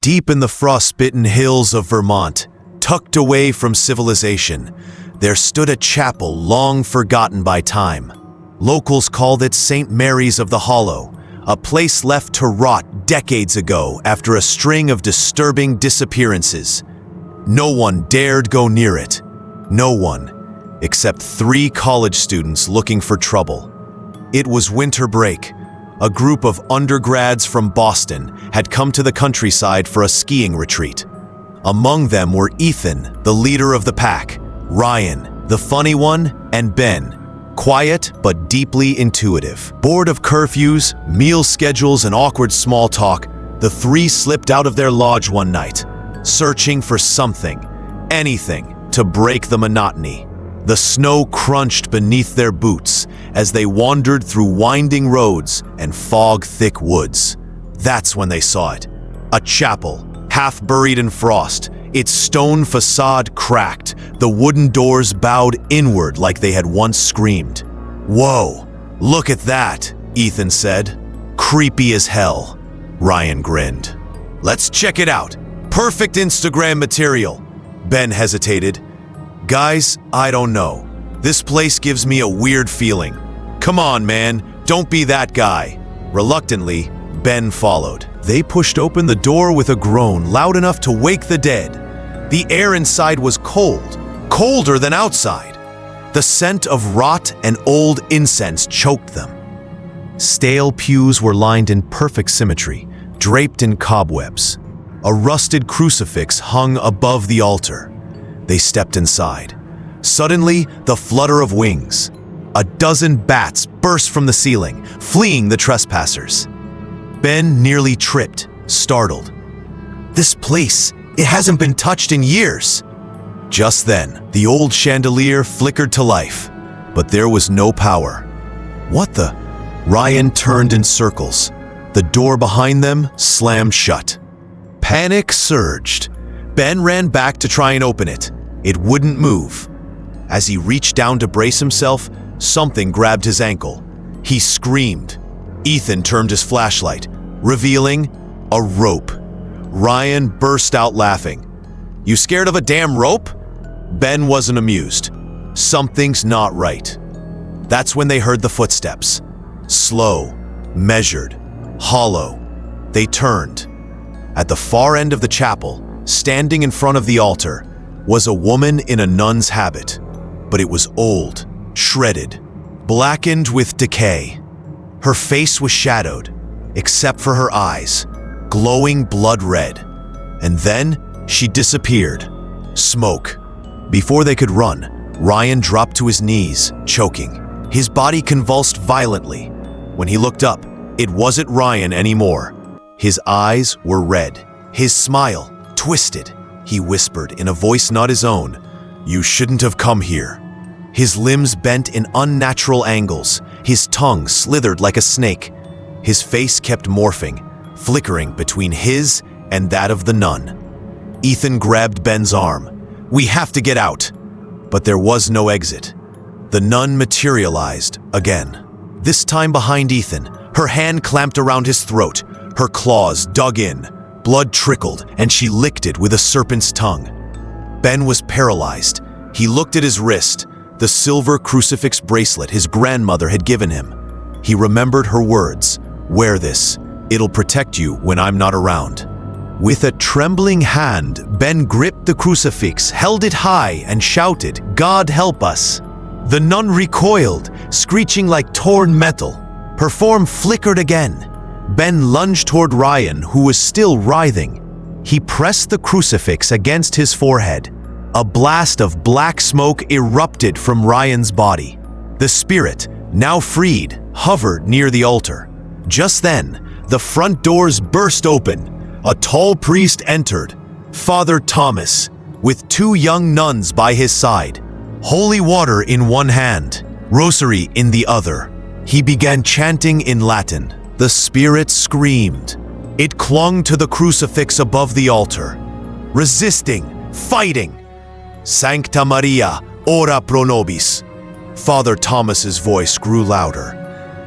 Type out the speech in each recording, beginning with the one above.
Deep in the frost-bitten hills of Vermont, tucked away from civilization, there stood a chapel long forgotten by time. Locals called it St. Mary's of the Hollow, a place left to rot decades ago after a string of disturbing disappearances. No one dared go near it. No one, except 3 college students looking for trouble. It was winter break. A group of undergrads from Boston had come to the countryside for a skiing retreat. Among them were Ethan, the leader of the pack, Ryan, the funny one, and Ben, quiet but deeply intuitive. Bored of curfews, meal schedules, and awkward small talk, the 3 slipped out of their lodge one night, searching for something, anything, to break the monotony. The snow crunched beneath their boots as they wandered through winding roads and fog-thick woods. That's when they saw it. A chapel, half buried in frost, its stone facade cracked, the wooden doors bowed inward like they had once screamed. "Whoa, look at that," Ethan said. "Creepy as hell." Ryan grinned. "Let's check it out. Perfect Instagram material." Ben hesitated. "Guys, I don't know. This place gives me a weird feeling." "Come on, man, don't be that guy." Reluctantly, Ben followed. They pushed open the door with a groan loud enough to wake the dead. The air inside was cold, colder than outside. The scent of rot and old incense choked them. Stale pews were lined in perfect symmetry, draped in cobwebs. A rusted crucifix hung above the altar. They stepped inside. Suddenly, the flutter of wings. A dozen bats burst from the ceiling, fleeing the trespassers. Ben nearly tripped, startled. "This place, it hasn't been touched in years." Just then, the old chandelier flickered to life, but there was no power. "What the?" Ryan turned in circles. The door behind them slammed shut. Panic surged. Ben ran back to try and open it. It wouldn't move. As he reached down to brace himself, something grabbed his ankle. He screamed. Ethan turned his flashlight, revealing a rope. Ryan burst out laughing. "You scared of a damn rope?" Ben wasn't amused. "Something's not right." That's when they heard the footsteps. Slow, measured, hollow. They turned. At the far end of the chapel, standing in front of the altar, was a woman in a nun's habit, but it was old, shredded, blackened with decay. Her face was shadowed, except for her eyes, glowing blood red. And then she disappeared. Smoke. Before they could run, Ryan dropped to his knees, choking. His body convulsed violently. When he looked up, it wasn't Ryan anymore. His eyes were red, his smile twisted. He whispered in a voice not his own, "You shouldn't have come here." His limbs bent in unnatural angles, his tongue slithered like a snake. His face kept morphing, flickering between his and that of the nun. Ethan grabbed Ben's arm. "We have to get out." But there was no exit. The nun materialized again. This time behind Ethan, her hand clamped around his throat. Her claws dug in. Blood trickled, and she licked it with a serpent's tongue. Ben was paralyzed. He looked at his wrist, the silver crucifix bracelet his grandmother had given him. He remembered her words, "Wear this. It'll protect you when I'm not around." With a trembling hand, Ben gripped the crucifix, held it high, and shouted, "God help us." The nun recoiled, screeching like torn metal. Her form flickered again. Ben lunged toward Ryan, who was still writhing. He pressed the crucifix against his forehead. A blast of black smoke erupted from Ryan's body. The spirit, now freed, hovered near the altar. Just then, the front doors burst open. A tall priest entered, Father Thomas, with 2 young nuns by his side, holy water in one hand, rosary in the other. He began chanting in Latin. The spirit screamed. It clung to the crucifix above the altar, resisting, fighting. "Sancta Maria, ora pro nobis." Father Thomas's voice grew louder.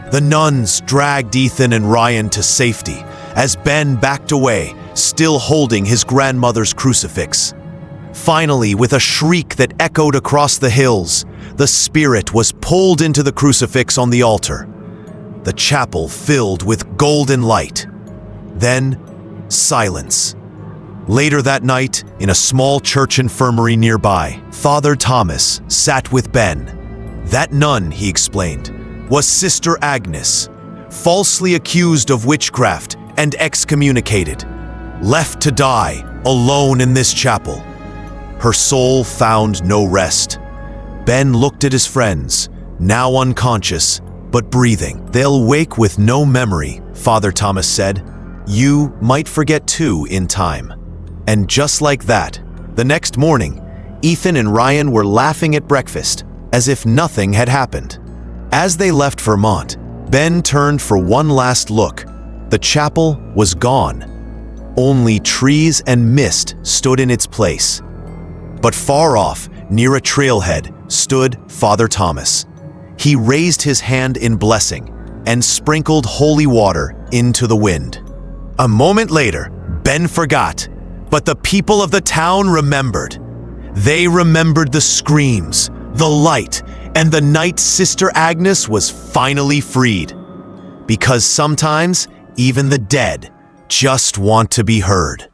The nuns dragged Ethan and Ryan to safety, as Ben backed away, still holding his grandmother's crucifix. Finally, with a shriek that echoed across the hills, the spirit was pulled into the crucifix on the altar. The chapel filled with golden light. Then, silence. Later that night, in a small church infirmary nearby, Father Thomas sat with Ben. That nun, he explained, was Sister Agnes, falsely accused of witchcraft and excommunicated, left to die alone in this chapel. Her soul found no rest. Ben looked at his friends, now unconscious, but breathing. "They'll wake with no memory," Father Thomas said. "You might forget too in time." And just like that, the next morning, Ethan and Ryan were laughing at breakfast, as if nothing had happened. As they left Vermont, Ben turned for one last look. The chapel was gone. Only trees and mist stood in its place. But far off, near a trailhead, stood Father Thomas. He raised his hand in blessing and sprinkled holy water into the wind. A moment later, Ben forgot, but the people of the town remembered. They remembered the screams, the light, and the night Sister Agnes was finally freed. Because sometimes, even the dead just want to be heard.